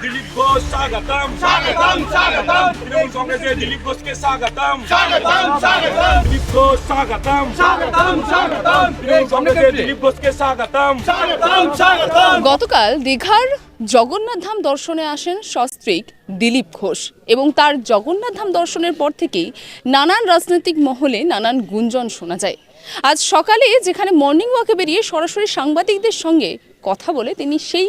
दिलीप घोष स्वागतम स्वागतम स्वागतम तृणमूल कांग्रेस दिलीप घोष के स्वागतम स्वागतम स्वागतम दिलीप घोष स्वागतम स्वागतम स्वागतम तृणमूल कांग्रेस दिलीप घोष के स्वागतम स्वागतम स्वागतम। গতকাল দীঘার জগন্নাথ ধাম দর্শনে আসেন সস্ত্রীক দিলীপ ঘোষ এবং তার জগন্নাথ ধাম দর্শনের পর থেকেই নানান রাজনৈতিক মহলে নানান গুঞ্জন শোনা যায়। আজ সকালে যেখানে মর্নিং ওয়াকে বেরিয়ে সরাসরি সাংবাদিকদের সঙ্গে কথা বলে তিনি সেই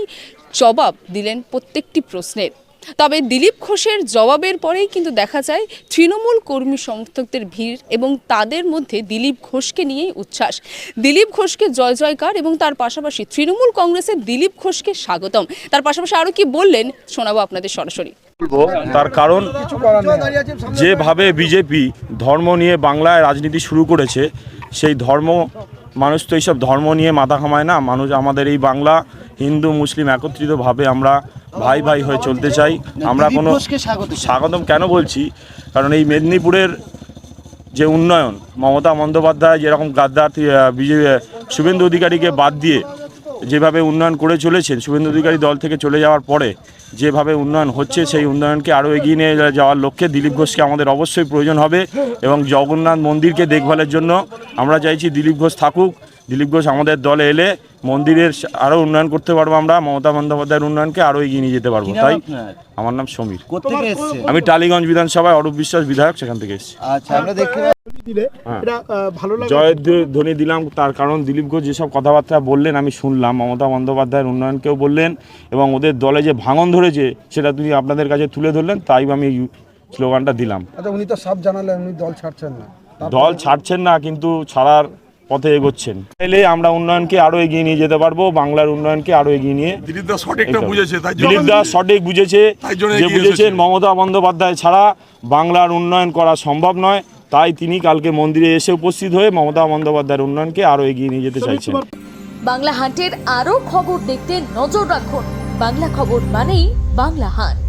জবাব দিলেন প্রত্যেকটি প্রশ্নের। তবে দিলীপ ঘোষের জবাবের পরেই কিন্তু দেখা যায় তৃণমূল কর্মী সমর্থকদের ভিড় এবং তাদের মধ্যে দিলীপ ঘোষকে নিয়েই উচ্ছ্বাস। দিলীপ ঘোষকে জয় জয়কার এবং তার পাশাপাশি তৃণমূল কংগ্রেসের দিলীপ ঘোষকে স্বাগতম। তার পাশাপাশি আরও কি বললেন শোনাবো আপনাদের সরাসরি। তার কারণ যেভাবে বিজেপি ধর্ম নিয়ে বাংলায় রাজনীতি শুরু করেছে, সেই ধর্ম মানুষ তো এইসব ধর্ম নিয়ে মাথা ঘামায় না। মানুষ আমাদের এই বাংলা হিন্দু মুসলিম একত্রিতভাবে আমরা ভাই ভাই হয়ে চলতে চাই। আমরা কোনো স্বাগতম কেন বলছি, কারণ এই মেদিনীপুরের যে উন্নয়ন মমতা বন্দ্যোপাধ্যায় যেরকম গাদ্দার বিজেপি শুভেন্দু অধিকারীকে বাদ দিয়ে যেভাবে উন্নয়ন করে চলেছেন, শুভেন্দু অধিকারী দল থেকে চলে যাওয়ার পরে যেভাবে উন্নয়ন হচ্ছে, সেই উন্নয়নকে আরও এগিয়ে নিয়ে যাওয়ার লক্ষ্যে দিলীপ ঘোষকে আমাদের অবশ্যই প্রয়োজন হবে এবং জগন্নাথ মন্দিরকে দেখভালের জন্য আমরা চাইছি দিলীপ ঘোষ থাকুক। দিলীপ ঘোষ আমাদের দলে এলে মন্দিরের আরও উন্নয়ন করতে পারবো, আমরা মমতা বন্দ্যোপাধ্যায়ের উন্নয়নকে আরও এগিয়ে নিয়ে যেতে পারবো। তাই আমার নাম সমীর, আমি টালিগঞ্জ বিধানসভায় অরূপ বিশ্বাস বিধায়ক, সেখান থেকে এসেছি। জয়ধ্বনি দিলাম তার কারণ দিলীপ ঘোষ যেসব কথাবার্তা বললেন আমি শুনলাম, মমতা বন্দ্যোপাধ্যায়ের উন্নয়নকেও বললেন এবং ওদের দলে যে ভাঙন ধরেছে সেটা তিনি আপনাদের কাছে তুলে ধরলেন, তাই আমি স্লোগানটা দিলাম। উনি তো সব জানালেন উনি দল ছাড়ছেন না। দল ছাড়ছেন না, কিন্তু ছাড়ার পথে এগোচ্ছেন। এলে আমরা উন্নয়নকে আরো এগিয়ে নিয়ে যেতে পারবো, বাংলার উন্নয়নকে আরো এগিয়ে নিয়ে। দিলীপ দা সঠিকটা বুঝেছে, দিলীপ দা সঠিক বুঝেছে, যে বুঝেছেন মমতা বন্দ্যোপাধ্যায় ছাড়া বাংলার উন্নয়ন করা সম্ভব নয়। তাই তিনি কালকে মন্দিরে এসে উপস্থিত হয়ে মমতা বন্দ্যোপাধ্যায়ের উন্নয়নকে আরো এগিয়ে নিয়ে যেতে চাইছেন। বাংলা হান্টের আরো খবর দেখতে নজর রাখুন। বাংলা খবর মানেই বাংলা হান্ট।